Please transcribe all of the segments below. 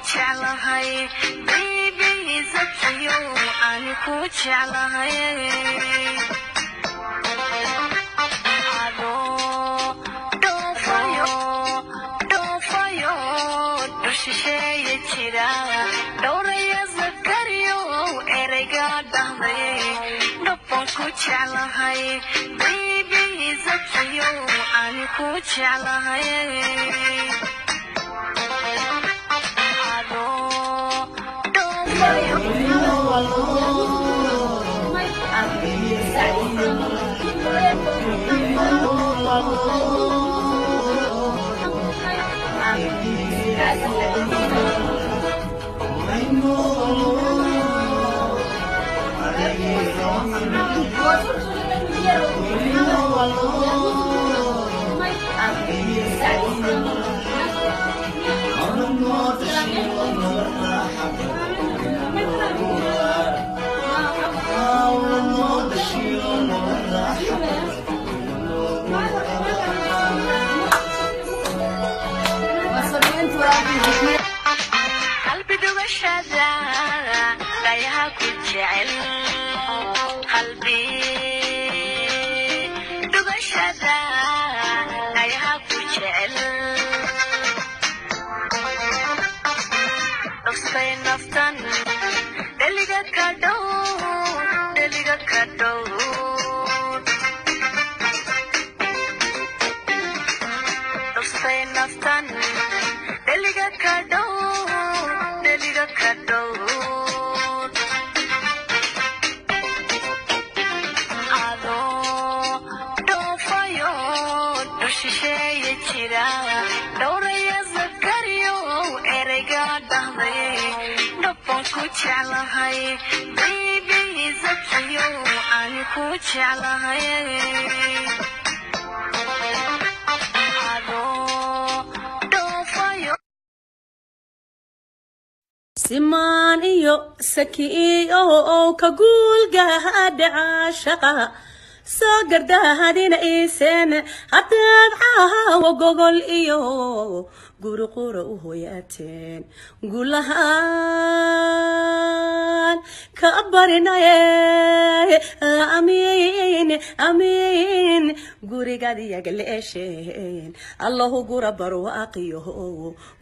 jeclahay baby zakiyo aan ku jeclahay ado doofayo dushisheeye jira dhowraya zakariyo ereyga dhahday dhaban ku jeclahay baby zakiyo aan ku jeclahay قلبي دوشة لا يهكل جعل قلبي دوشة لا يهكل جعل نفسي نفتن دلقة كدو نفسي نفتن دلقة كدو ado doofayo dushisheeye jira dhowraya zakariyo ereyga dhahday dhaban ku jeclahay baby zakiyo aan ku jeclahay simaan iyo sakiyo kagul gaadha shaqa soo gardahadina iseen hadad caawa gogol iyo guri qura u hooyaateen gulahaan ka barinaye amiin gurigadi yagaleesheen allahu gura barwaaqiyo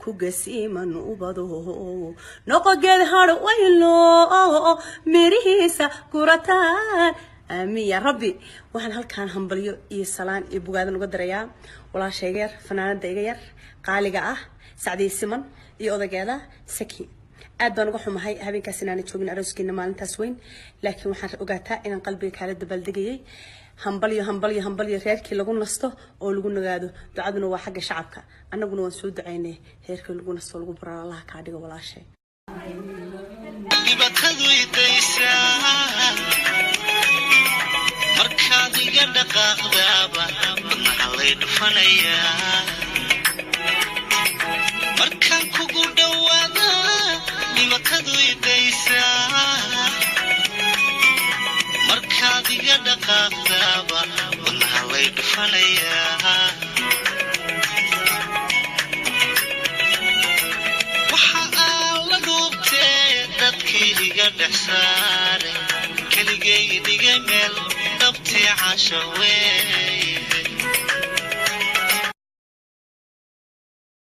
ku gasiiman ubado noqogeed har waylo mirihiisa gurataan آمين يا ربي وحن هالكان همبليو إيسالان إبوغادن وقدريا ولا شيء فنان دقير قالقة سعدي السمن يوضا قالا سكي أدبان وقحو مهي هابين كاسناني تشوغن أروسكين مالن تسوين لكن وحن أقاتا إن قلبي كالد دبال دقيقي همبليو ريركي لغون نستو أو لغون نغادو دعادنا وحق شعبك أنا قنو نسود عيني هيركي لغون نستو لغون برا الله كادقا ولا شيء markaad iga dhaqaaqdaaba maxalay dhufanayaa markaan kugu dhawaada nimakadu idaysaa markaad iga dhaqaaqdaaba maxalay dhufanayaa waxa aan la dhuubtee dadkii iga dhex saaray keligay idiga meel dabti casha wey